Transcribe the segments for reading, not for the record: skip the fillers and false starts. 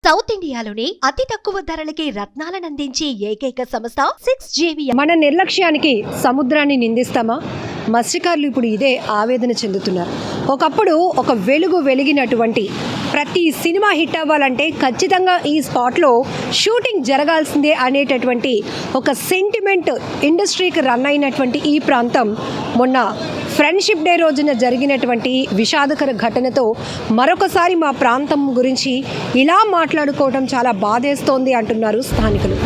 South ఇండియాలోనే అతి తక్కువ ధరలకి రత్నాలను అందించే ఏకైక సంస్థ 6JVR. మన నిర్లక్ష్యానికి సముద్రాన్ని నిందిస్తామా? మత్స్యకారులు ఇప్పుడు ఇదే ఆవేదన చెందుతున్నారు. ఒకప్పుడు ఒక వెలిగినటువంటి ప్రతి సినిమా హిట్ అవ్వాలంటే ఖచ్చితంగా ఈ స్పాట్లో షూటింగ్ జరగాల్సిందే అనేటటువంటి ఒక సెంటిమెంట్ ఇండస్ట్రీకి రన్ అయినటువంటి ఈ ప్రాంతం మొన్న ఫ్రెండ్షిప్ డే రోజున జరిగినటువంటి విషాదకర ఘటనతో మరొకసారి మా ప్రాంతం గురించి ఇలా మాట్లాడుకోవడం చాలా బాధేస్తోంది అంటున్నారు స్థానికులు.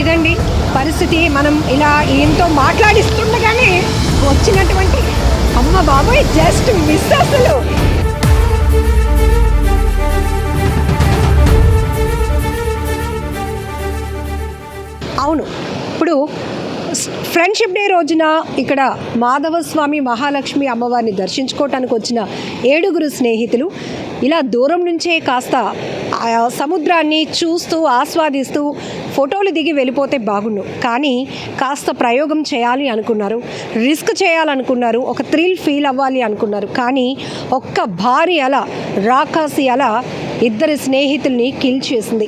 ఇదండి పరిస్థితి. మనం ఇలా ఈయనతో మాట్లాడిస్తుండగానే వచ్చినటువంటి అమ్మ బాబాయ్ జస్ట్ మిస్ అసలు. అవును, ఇప్పుడు ఫ్రెండ్షిప్ డే రోజున ఇక్కడ మాధవస్వామి మహాలక్ష్మి అమ్మవారిని దర్శించుకోవటానికి వచ్చిన 7 స్నేహితులు ఇలా దూరం నుంచే కాస్త సముద్రాన్ని చూస్తూ ఆస్వాదిస్తూ ఫోటోలు దిగి వెళ్ళిపోతే బాగుండు, కానీ కాస్త ప్రయోగం చేయాలి అనుకున్నారు, రిస్క్ చేయాలనుకున్నారు, ఒక థ్రిల్ ఫీల్ అవ్వాలి అనుకున్నారు. కానీ ఒక్క భారీ అల, రాకాసి అల 2 స్నేహితుల్ని కిల్ చేసింది.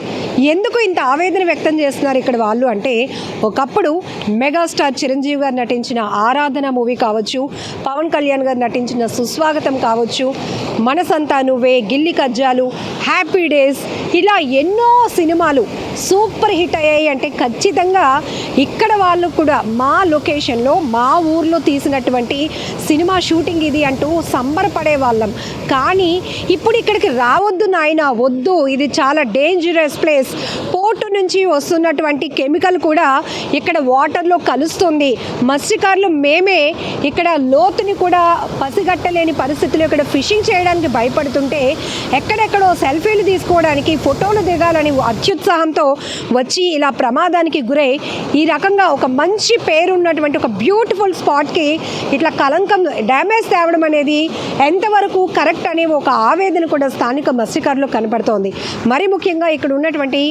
ఎందుకు ఇంత ఆవేదన వ్యక్తం చేస్తున్నారు ఇక్కడ వాళ్ళు అంటే, ఒకప్పుడు మెగాస్టార్ చిరంజీవి గారు నటించిన ఆరాధన మూవీ కావచ్చు, పవన్ కళ్యాణ్ గారు నటించిన సుస్వాగతం కావచ్చు, మనసంతా నువ్వే, గిల్లి కజ్జాలు, హ్యాపీ డేస్, ఇలా ఎన్నో సినిమాలు సూపర్ హిట్ అయ్యాయి. అంటే ఖచ్చితంగా ఇక్కడ వాళ్ళు కూడా మా లొకేషన్లో మా ఊర్లో తీసినటువంటి సినిమా షూటింగ్ ఇది అంటూ సంబరపడే వాళ్ళం. కానీ ఇప్పుడు ఇక్కడికి రావద్దు నాయన, వద్దు, ఇది చాలా డేంజరస్ ప్లేస్, పోర్టు నుంచి వస్తున్నటువంటి కెమికల్ కూడా ఇక్కడ వాటర్లో కలుస్తుంది, మత్స్యకారులు మేమే ఇక్కడ లోతుని కూడా పసిగట్టలేని పరిస్థితుల్లో ఇక్కడ ఫిషింగ్ చేయడానికి భయపడుతుంటే ఎక్కడెక్కడో సెల్ఫీలు తీసుకోవడానికి, ఫోటోలు దిగాలని అత్యుత్సాహంతో వచ్చి ఇలా ప్రమాదానికి గురై ఈ రకంగా ఒక మంచి పేరున్నటువంటి ఒక బ్యూటిఫుల్ స్పాట్కి ఇట్లా కలంకం డ్యామేజ్ తేవడం అనేది ఎంతవరకు కరెక్ట్ అనే ఒక ఆవేదన కూడా స్థానిక మత్స్యకారులు కనపడుతోంది. మరి ముఖ్యంగా ఇక్కడ ఉన్నటువంటి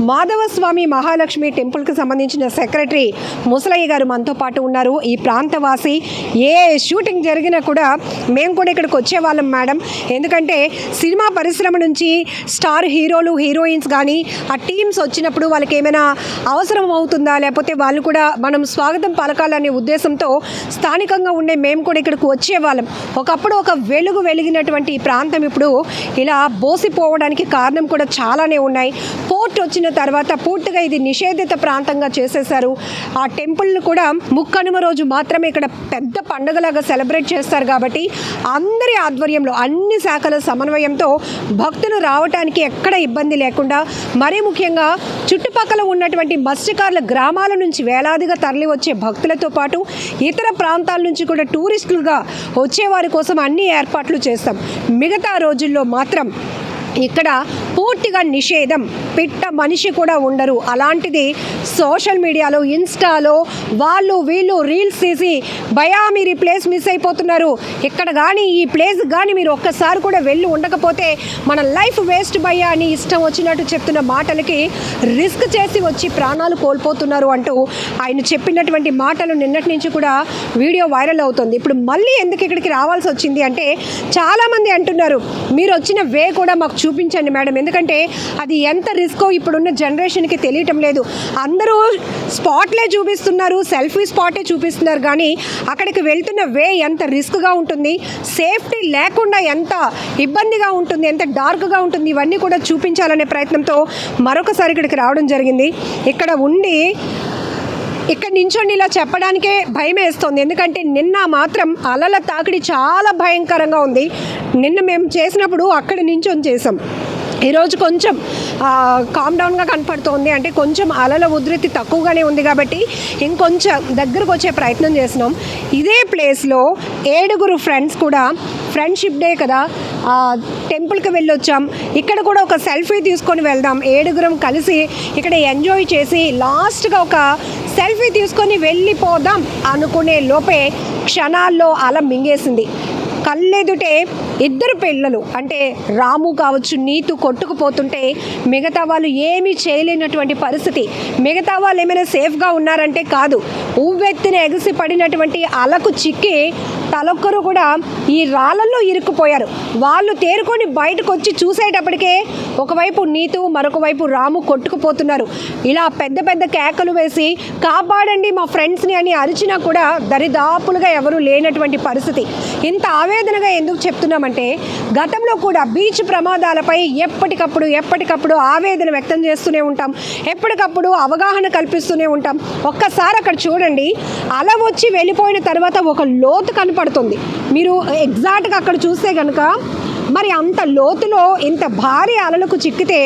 మాధవస్వామి మహాలక్ష్మి టెంపుల్కి సంబంధించిన సెక్రటరీ ముసలయ్య గారు మనతో పాటు ఉన్నారు. ఈ ప్రాంతవాసి, ఏ షూటింగ్ జరిగినా కూడా మేము కూడా ఇక్కడికి వచ్చేవాళ్ళం మేడం, ఎందుకంటే సినిమా పరిశ్రమ నుంచి స్టార్ హీరోలు హీరోయిన్స్ కానీ ఆ టీమ్స్ వచ్చినప్పుడు వాళ్ళకి ఏమైనా అవసరం అవుతుందా, లేకపోతే వాళ్ళు కూడా మనం స్వాగతం పలకాలనే ఉద్దేశంతో స్థానికంగా ఉండే మేము కూడా ఇక్కడికి వచ్చేవాళ్ళం. ఒకప్పుడు ఒక వెలిగినటువంటి ఈ ప్రాంతం ఇప్పుడు ఇలా బోసిపోవడానికి కారణం కూడా చాలానే ఉన్నాయి. పోర్ట్ వచ్చిన తర్వాత పూర్తిగా ఇది నిషేధిత ప్రాంతంగా చేసేశారు. ఆ టెంపుల్ని కూడా ముక్కనుమ రోజు మాత్రమే ఇక్కడ పెద్ద పండుగలాగా సెలబ్రేట్ చేస్తారు. కాబట్టి అందరి ఆధ్వర్యంలో అన్ని శాఖల సమన్వయంతో భక్తులు రావడానికి ఎక్కడ ఇబ్బంది లేకుండా, మరీ ముఖ్యంగా చుట్టుపక్కల ఉన్నటువంటి మత్స్యకారుల గ్రామాల నుంచి వేలాదిగా తరలి వచ్చే భక్తులతో పాటు ఇతర ప్రాంతాల నుంచి కూడా టూరిస్టులుగా వచ్చేవారి కోసం అన్ని ఏర్పాట్లు చేస్తాం. మిగతా రోజుల్లో మాత్రం ఇక్కడ పూర్తిగా నిషేధం, పిట్ట మనిషి కూడా ఉండరు. అలాంటిది సోషల్ మీడియాలో, ఇన్స్టాలో వాళ్ళు వీళ్ళు రీల్స్ తీసి భయా మీరు ఈ ప్లేస్ మిస్ అయిపోతున్నారు, ఇక్కడ కానీ ఈ ప్లేస్ కానీ మీరు ఒక్కసారి కూడా వెళ్ళి ఉండకపోతే మన లైఫ్ వేస్ట్ భయ్యా అని ఇష్టం వచ్చినట్టు చెప్తున్న మాటలకి రిస్క్ చేసి వచ్చి ప్రాణాలు కోల్పోతున్నారు అంటూ ఆయన చెప్పినటువంటి మాటలు నిన్నటి నుంచి కూడా వీడియో వైరల్ అవుతుంది. ఇప్పుడు మళ్ళీ ఎందుకు ఇక్కడికి రావాల్సి వచ్చింది అంటే, చాలామంది అంటున్నారు మీరు వచ్చిన వే కూడా మాకు చూపించండి మేడం, ఎందుకంటే అది ఎంత రిస్కో ఇప్పుడున్న జనరేషన్కి తెలియటం లేదు. అందరూ స్పాట్లే చూపిస్తున్నారు, సెల్ఫీ స్పాటే చూపిస్తున్నారు, కానీ అక్కడికి వెళ్తున్న వే ఎంత రిస్క్గా ఉంటుంది, సేఫ్టీ లేకుండా ఎంత ఇబ్బందిగా ఉంటుంది, ఎంత డార్క్గా ఉంటుంది, ఇవన్నీ కూడా చూపించాలనే ప్రయత్నంతో మరొకసారి ఇక్కడికి రావడం జరిగింది. ఇక్కడ ఉండి ఇక్కడ నించోండి ఇలా చెప్పడానికే భయం వేస్తుంది, ఎందుకంటే నిన్న మాత్రం అలల తాకిడి చాలా భయంకరంగా ఉంది. నిన్న మేము చేసినప్పుడు అక్కడ నించొని చేసాం, ఈరోజు కొంచెం కామ్ డౌన్గా కనపడుతోంది. అంటే కొంచెం అలల ఉధృతి తక్కువగానే ఉంది కాబట్టి ఇంకొంచెం దగ్గరకు వచ్చే ప్రయత్నం చేసినాం. ఇదే ప్లేస్లో 7 ఫ్రెండ్స్ కూడా ఫ్రెండ్షిప్ డే కదా, టెంపుల్కి వెళ్ళొచ్చాం, ఇక్కడ కూడా ఒక సెల్ఫీ తీసుకొని వెళ్దాం, 7 కలిసి ఇక్కడ ఎంజాయ్ చేసి లాస్ట్గా ఒక సెల్ఫీ తీసుకొని వెళ్ళిపోదాం అనుకునే లోపే క్షణాల్లో అలా మింగేసింది. కళ్ళెదుటే 2 పిల్లలు అంటే రాము కావచ్చు, నీతు కొట్టుకుపోతుంటే మిగతా వాళ్ళు ఏమీ చేయలేనటువంటి పరిస్థితి. మిగతా వాళ్ళు ఏమైనా సేఫ్గా ఉన్నారంటే కాదు, ఉవ్వెత్తిన ఎగిసి పడినటువంటి అలకు చిక్కి తలొక్కరు కూడా ఈ రాళ్ళల్లో ఇరుక్కుపోయారు. వాళ్ళు తేరుకొని బయటకు వచ్చి చూసేటప్పటికే ఒకవైపు నీతు, మరొక వైపు రాము కొట్టుకుపోతున్నారు. ఇలా పెద్ద పెద్ద కేకలు వేసి కాపాడండి మా ఫ్రెండ్స్ని అని అరిచినా కూడా దరిదాపులుగా ఎవరూ లేనటువంటి పరిస్థితి. ఇంత ఆవేదనగా ఎందుకు చెప్తున్నామంటే, గతంలో కూడా బీచ్ ప్రమాదాలపై ఎప్పటికప్పుడు ఆవేదన వ్యక్తం చేస్తూనే ఉంటాం, ఎప్పటికప్పుడు అవగాహన కల్పిస్తూనే ఉంటాం. ఒక్కసారి అక్కడ చూడండి, అల వచ్చి వెళ్ళిపోయిన తర్వాత ఒక లోతు కనపడుతుంది. మీరు ఎగ్జాక్ట్గా అక్కడ చూస్తే కనుక మరి అంత లోతులో ఇంత భారీ అలలకు చిక్కితే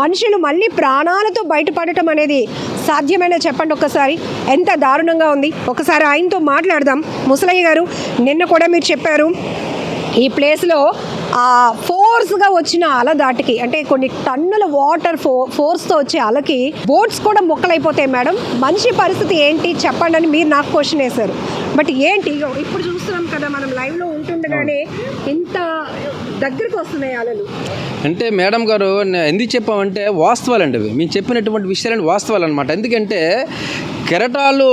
మనుషులు మళ్ళీ ప్రాణాలతో బయటపడటం అనేది సాధ్యమైన చెప్పండి ఒక్కసారి, ఎంత దారుణంగా ఉంది. ఒకసారి ఆయనతో మాట్లాడదాం. ముసలయ్య గారు, నిన్న కూడా మీరు చెప్పారు ఈ ప్లేస్లో ఫోర్స్గా వచ్చిన అల దాటికి అంటే కొన్ని టన్నుల వాటర్ ఫోర్స్తో వచ్చే అలకి బోట్స్ కూడా మొక్కలైపోతాయి మేడం, మనిషి పరిస్థితి ఏంటి చెప్పండి అని మీరు నాకు క్వశ్చన్ వేశారు. బట్ ఏంటి ఇప్పుడు చూస్తున్నాం కదా మనం లైవ్లో ఉంటుండగానే ఇంత దగ్గరికి వస్తున్నాయి అలలు. అంటే మేడం గారు ఎందుకు చెప్పామంటే వాస్తవాలండి అవి, మేము చెప్పినటువంటి విషయాలు వాస్తవాలు అనమాట. ఎందుకంటే కెరటాలు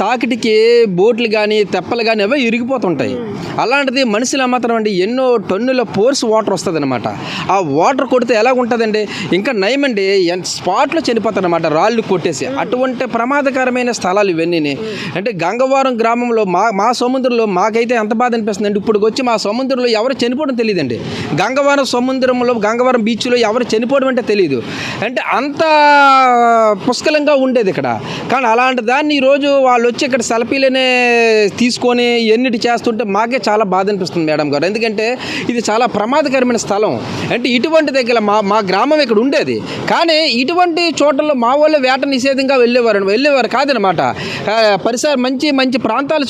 తాకిటికి బోట్లు కానీ తెప్పలు కానీ అవే ఇరిగిపోతుంటాయి. అలాంటిది మనుషులు మాత్రం అండి ఎన్నో టన్నుల ఫోర్స్ వాటర్ వస్తుంది అనమాట. ఆ వాటర్ కొడితే ఎలాగుంటుందండి, ఇంకా నయమండి స్పాట్లో చనిపోతారు అనమాట, రాళ్ళు కొట్టేసి. అటువంటి ప్రమాదకరమైన స్థలాలు ఇవన్నీ. అంటే గంగవరం గ్రామంలో మా సముద్రంలో మాకైతే ఎంత బాధ అనిపిస్తుంది అంటే, ఇప్పుడు వచ్చి మా సముద్రంలో ఎవరు చనిపోవడం తెలియదండి. గంగవరం సముద్రంలో గంగవరం బీచ్లో ఎవరు చనిపోవడం అంటే తెలియదు. అంటే అంత పుష్కలంగా ఉండేది ఇక్కడ. కానీ అలాంటి దాన్ని ఈరోజు వాళ్ళు వచ్చి ఇక్కడ సెల్ఫీలనే తీసుకొని ఎన్నిటి చేస్తుంటే మాకే చాలా బాధ అనిపిస్తుంది మేడం గారు. ఎందుకంటే ఇది చాలా ప్రమాదకరమైన స్థలం. అంటే ఇటువంటి దగ్గర మా గ్రామం ఇక్కడ ఉండేది, కానీ ఇటువంటి చోట్లలో మా వాళ్ళు వేట నిషేధంగా వెళ్ళేవారు కాదనమాట. పరిసర మంచి ప్రాంతాలు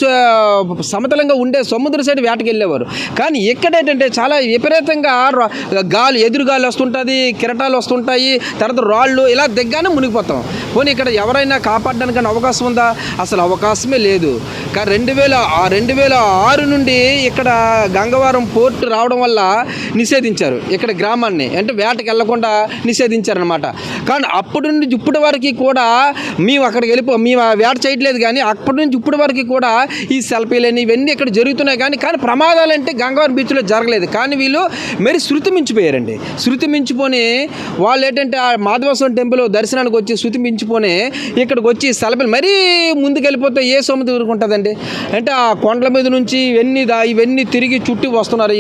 సమతలంగా ఉండే సముద్ర సైడ్ వేటకి వెళ్ళేవారు. కానీ ఎక్కడేంటంటే చాలా విపరీతంగా గాలి, ఎదురుగాలి వస్తుంటుంది, కిరటాలు వస్తుంటాయి, తర్వాత రాళ్ళు, ఇలా దగ్గరనే మునిగిపోతాం. పోనీ ఇక్కడ ఎవరైనా కాపాడడానికి అవకాశం ఉందా? అసలు అవకాశమే లేదు. కానీ 2006 నుండి ఇక్కడ గంగవరం పోర్టు రావడం వల్ల నిషేధించారు ఇక్కడ గ్రామాన్ని, అంటే వేటకి వెళ్లకుండా నిషేధించారనమాట. కానీ అప్పటి నుంచి ఇప్పటి వరకు కూడా మేము అక్కడికి మేము వేట చేయట్లేదు, కానీ అప్పటి నుంచి ఇప్పటి వరకు కూడా ఈ సెల్ఫీలని ఇవన్నీ ఇక్కడ జరుగుతున్నాయి. కానీ ప్రమాదాలు అంటే గంగవరం బీచ్లో జరగలేదు. కానీ వీళ్ళు మరి శృతి మించిపోయారండి. శృతి మించిపోని వాళ్ళు ఏంటంటే ఆ మాధవస్వామి టెంపుల్ దర్శనానికి వచ్చి శృతి మించిపోని ఇక్కడికి వచ్చి సెల్ఫీలు మరీ ముందుకెళ్ళిపోతే ఏ సముద్రం ఉంటుందండి. అంటే ఆ కొండల మీద నుంచి ఇవన్నీ తిరిగి చుట్టూ వస్తున్నారు.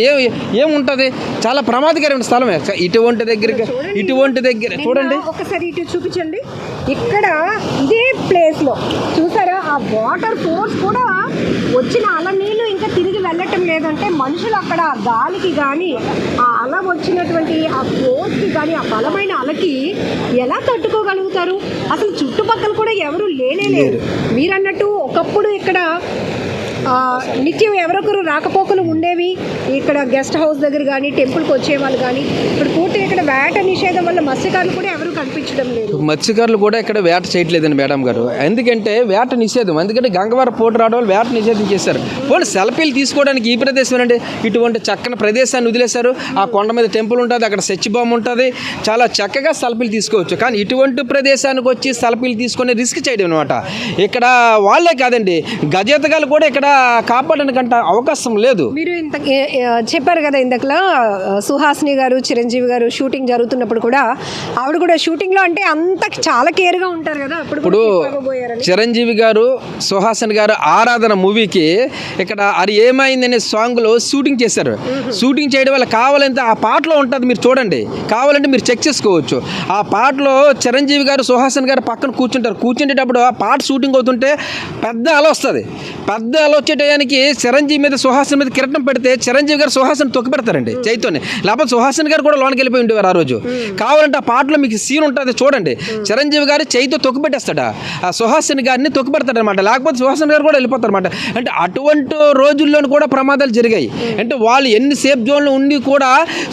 ఏముంటుంది? చాలా ప్రమాదకరమైన స్థలమే. ఇటువంటి దగ్గర చూడండి, ఒకసారి ఇటు చూపించండి. ఇక్కడ ఇదే ప్లేస్లో చూసారా, ఆ వాటర్ ఫోర్స్ కూడా వచ్చిన అల నీళ్ళు ఇంకా తిరిగి వెళ్ళటం లేదంటే మనుషులు అక్కడ గాలికి కానీ ఆ అల వచ్చినటువంటి ఆ ఫోర్స్కి కానీ ఆ బలమైన అలకి ఎలా తట్టుకోగలుగుతారు? అసలు చుట్టుపక్కల కూడా ఎవరు లేనేలేరు. మీరన్నట్టు ఒకప్పుడు ఇక్కడ నిత్యం ఎవరొకరు రాకపోకలు ఉండేవి. ఇక్కడ గెస్ట్ హౌస్ దగ్గర కానీ టెంపుల్కి వచ్చేవాళ్ళు కానీ. ఇప్పుడు పూర్తిగా ఇక్కడ వేట నిషేధం వల్ల మత్స్యకారులు కూడా ఎవరు కనిపించడం లేదు. మత్స్యకారులు కూడా ఇక్కడ వేట చేయట్లేదండి మేడం గారు. ఎందుకంటే వేట నిషేధం, ఎందుకంటే గంగవరం పోటు రావడం వల్ల వేట నిషేధం చేశారు. పోనీ సెల్ఫీలు తీసుకోవడానికి ఈ ప్రదేశం అండి ఇటువంటి చక్కని ప్రదేశాన్ని వదిలేశారు. ఆ కొండ మీద టెంపుల్ ఉంటుంది, అక్కడ సెచ్ బాంబు ఉంటుంది, చాలా చక్కగా సెల్ఫీలు తీసుకోవచ్చు. కానీ ఇటువంటి ప్రదేశానికి వచ్చి సెల్ఫీలు తీసుకొని రిస్క్ చేయడం అనమాట. ఇక్కడ వాళ్ళే కాదండి, గజేతగాలు కూడా ఇక్కడ కాపాడడానికంట అవకాశం లేదు. మీరు ఇంత చెప్పారు కదా ఇంతకులా సుహాసిని గారు, చిరంజీవి గారు షూటింగ్ జరుగుతున్నప్పుడు కూడా ఆవిడ కూడా షూటింగ్లో అంటే అంత చాలా కేర్గా ఉంటారు కదా. ఇప్పుడు చిరంజీవి గారు, సుహాసిని గారు ఆరాధన మూవీకి ఇక్కడ అది ఏమైందనే సాంగ్లో షూటింగ్ చేశారు. షూటింగ్ చేయడం వల్ల కావాలంటే ఆ పాటలో ఉంటుంది, మీరు చూడండి, కావాలంటే మీరు చెక్ చేసుకోవచ్చు. ఆ పాటలో చిరంజీవి గారు, సుహాసిని గారు పక్కన కూర్చుంటారు. కూర్చుంటేటప్పుడు ఆ పాట షూటింగ్ అవుతుంటే పెద్ద అల వస్తుంది. పెద్దలు వచ్చేటానికి చిరంజీవి మీద సుహాసిని మీద కిరీటం పెడితే చిరంజీవి గారు సుహాసిని తొక్కి పెడతారండి చైతోని, లేకపోతే సుహాసిని గారు కూడా లోనికి వెళ్ళిపోయి ఉండేవారు ఆ రోజు. కావాలంటే ఆ పాటలో మీకు సీన్ ఉంటుంది చూడండి, చిరంజీవి గారు చైతో తొక్కి పెట్టేస్తాడా, ఆ సుహాసిని గారిని తొక్కి పెడతాడు అనమాట, లేకపోతే సుహాసిని గారు కూడా వెళ్ళిపోతారు అనమాట. అంటే అటువంటి రోజుల్లోనూ కూడా ప్రమాదాలు జరిగాయి. అంటే వాళ్ళు ఎన్ని సేఫ్ జోన్లు ఉండి కూడా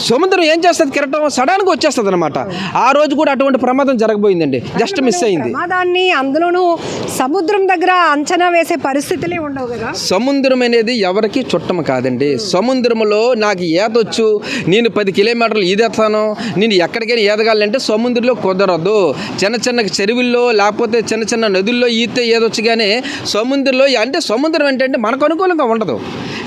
సముద్రం ఏం చేస్తుంది, కిరీటం సడన్గా వచ్చేస్తుంది అనమాట. ఆ రోజు కూడా అటువంటి ప్రమాదం జరగబోయిందండి, జస్ట్ మిస్ అయింది. ప్రమాదాన్ని అందులోనూ సముద్రం దగ్గర అంచనా వేసే పరిస్థితులే ఉండవు కదా. సముద్రం అనేది ఎవరికి చుట్టం కాదండి. సముద్రంలో నాకు ఈదొచ్చు, నేను 10 కిలోమీటర్లు ఈదేస్తాను, నేను ఎక్కడికైనా ఈదగాలంటే సముద్రంలో కుదరదు. చిన్న చిన్న చెరువుల్లో లేకపోతే చిన్న చిన్న నదుల్లో ఈతే ఈదొచ్చు, కానీ సముద్రంలో అంటే సముద్రం ఏంటంటే మనకు అనుకూలంగా ఉండదు.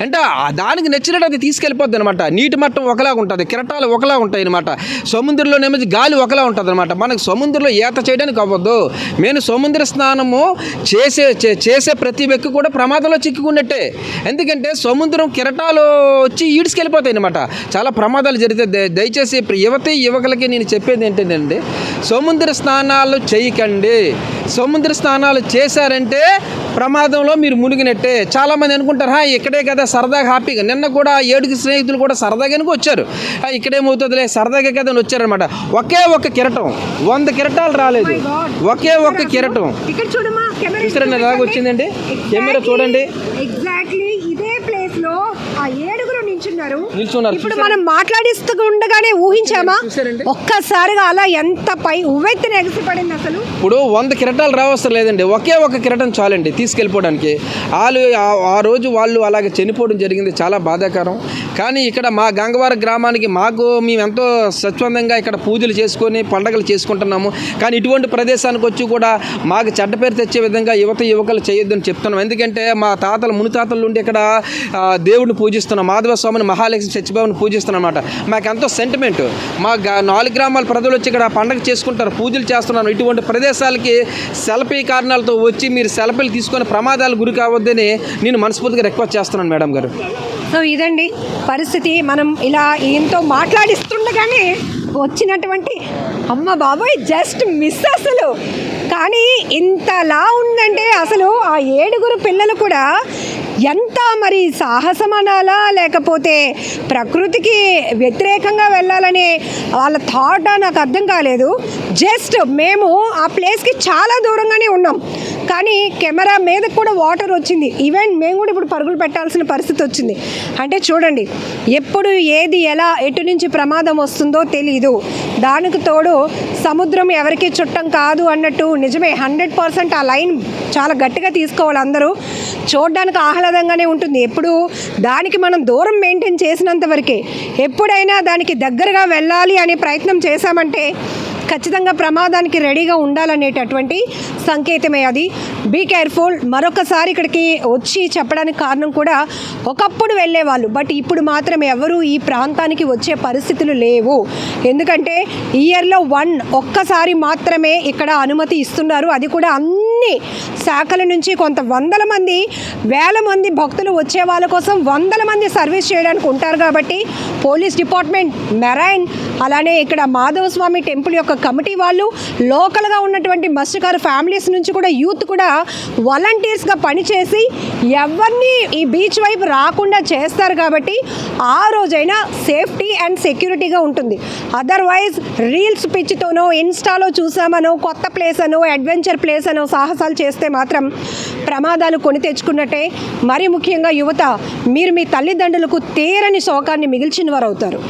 అంటే దానికి నచ్చినట్టు అది తీసుకెళ్ళిపోద్ది అనమాట. నీటి మట్టం ఒకలాగా ఉంటుంది, కిరటాలు ఒకలా ఉంటాయి అనమాట. సముద్రంలోనేమో గాలి ఒకలా ఉంటుంది అనమాట. మనకు సముద్రంలో ఈత చేయడానికి అవ్వద్దు. నేను సముద్ర స్నానము చేసే ప్రతి వ్యక్తి కూడా ప్రమాదంలో చిక్కుకున్నట్టే. ఎందుకంటే సముద్రం కిరటాలు వచ్చి ఈడ్చుకెళ్ళిపోతాయి అనమాట. చాలా ప్రమాదాలు జరిగితే దయచేసి యువకులకి నేను చెప్పేది ఏంటంటే, సముద్ర స్నానాలు చేయకండి. సముద్ర స్నానాలు చేశారంటే ప్రమాదంలో మీరు మునిగినట్టే. చాలామంది అనుకుంటారు ఇక్కడే కదా సరదాగా హ్యాపీగా. నిన్న కూడా 7 స్నేహితులు కూడా సరదాగానే వచ్చారు. ఇక్కడేమవుతుందిలే సరదాగా కదా అని వచ్చారనమాట. ఒకే ఒక్క కిరటం, 100 కిరటాలు రాలేదు, ఒకే ఒక్క కిరటం. ఇక్కడ చూడమ్మా, చూసారండి ఎలాగ వచ్చిందండి కెమెరా, చూడండి. ఎగ్జాక్ట్లీ ఇదే ప్లేస్ లో ఆ 7 నిల్చున్నారు. ఇప్పుడు చూసారా? మనం మాట్లాడిస్తూ ఉండగానే ఊహించామా, ఒక్కసారిగా అలా ఎంత పై ఉవ్వెత్తున ఎగిసిపడింది అసలు. ఇప్పుడు 100 కిరటాలు రావసరం లేదండి, ఒకే ఒక కిరటం చాలండి తీసుకెళ్ళిపోవడానికి. ఆ రోజు వాళ్ళు అలాగే చనిపోవడం జరిగింది, చాలా బాధాకరం. కానీ ఇక్కడ మా గంగవరం గ్రామానికి మేము ఎంతో స్వచ్ఛందంగా ఇక్కడ పూజలు చేసుకొని పండగలు చేసుకుంటున్నాము. కానీ ఇటువంటి ప్రదేశానికి వచ్చి కూడా మాకు చెడ్డ పేరు తెచ్చే విధంగా యువకులు చేయొద్దని చెప్తున్నాం. ఎందుకంటే మా ముని తాతల నుండి ఇక్కడ దేవుడిని పూజిస్తున్నాం, మాధవ స్వామిని, మహాలక్ష్మి సత్యబాబుని పూజిస్తున్నాం అనమాట. మాకు ఎంతో సెంటిమెంట్. మా 4 గ్రామాల ప్రజలు వచ్చి ఇక్కడ పండగ చేసుకుంటారు, పూజలు చేస్తున్నాను. ఇటువంటి ప్రదేశాలకి సెల్ఫీ కారణాలతో వచ్చి మీరు సెల్ఫీలు తీసుకొని ప్రమాదాలు గురి కావద్దని నేను మనస్ఫూర్తిగా రిక్వెస్ట్ చేస్తున్నాను మేడం గారు. సో ఇదండి పరిస్థితి. మనం ఇలా ఈయనతో మాట్లాడిస్తుండగానే వచ్చినటువంటి అమ్మ బాబోయ్ జస్ట్ మిస్ అసలు. కానీ ఇంతలా ఉందంటే అసలు ఆ 7 పిల్లలు కూడా ఎంత మరి సాహసం అనాలా, లేకపోతే ప్రకృతికి వ్యతిరేకంగా వెళ్ళాలనే వాళ్ళ థాట్ నాకు అర్థం కాలేదు. జస్ట్ మేము ఆ ప్లేస్కి చాలా దూరంగానే ఉన్నాం, కానీ కెమెరా మీద కూడా వాటర్ వచ్చింది. ఈవెన్ మేము కూడా ఇప్పుడు పరుగులు పెట్టాల్సిన పరిస్థితి వచ్చింది. అంటే చూడండి, ఎప్పుడు ఏది ఎలా ఎటు నుంచి ప్రమాదం వస్తుందో తెలీదు. దానికి తోడు సముద్రం ఎవరికి చుట్టం కాదు అన్నట్టు నిజమే, 100% ఆ లైన్ చాలా గట్టిగా తీసుకోవాలి అందరూ. చూడడానికి ఆహ్లాదంగానే ఉంటుంది ఎప్పుడు, దానికి మనం దూరం మెయింటైన్ చేసినంత వరకే. ఎప్పుడైనా దానికి దగ్గరగా వెళ్ళాలి అనే ప్రయత్నం చేశామంటే ఖచ్చితంగా ప్రమాదానికి రెడీగా ఉండాలనేటటువంటి సంకేతమే అది. Be careful. మరొకసారి ఇక్కడికి వచ్చి చెప్పడానికి కారణం కూడా ఒకప్పుడు వెళ్ళేవాళ్ళు, బట్ ఇప్పుడు మాత్రం ఎవరు ఈ ప్రాంతానికి వచ్చే పరిస్థితులు లేవు. ఎందుకంటే ఇయర్లో ఒక్కసారి మాత్రమే ఇక్కడ అనుమతి ఇస్తున్నారు. అది కూడా అన్ని శాఖల నుంచి కొంత వందల మంది, వేల మంది భక్తులు వచ్చే వాళ్ళ కోసం వందల మంది సర్వీస్ చేయడానికి ఉంటారు. కాబట్టి పోలీస్ డిపార్ట్మెంట్, మెరైన్, అలానే ఇక్కడ మాధవ స్వామి టెంపుల్ యొక్క కమిటీ వాళ్ళు, లోకల్గా ఉన్నటువంటి మత్స్యకారు ఫ్యామిలీస్ నుంచి కూడా యూత్ కూడా వాలంటీర్స్గా పనిచేసి ఎవరిని ఈ బీచ్ వైపు రాకుండా చేస్తారు. కాబట్టి ఆ రోజైనా సేఫ్టీ అండ్ సెక్యూరిటీగా ఉంటుంది. అదర్వైజ్ రీల్స్ పిచ్చితోనో, ఇన్స్టాలో చూసామనో, కొత్త ప్లేస్ అనో, అడ్వెంచర్ ప్లేస్ అనో సాహసాలు చేస్తే మాత్రం ప్రమాదాలు కొని తెచ్చుకున్నట్టే. మరీ ముఖ్యంగా యువత, మీరు మీ తల్లిదండ్రులకు తీరని శోకాన్ని మిగిల్చిన వారు అవుతారు.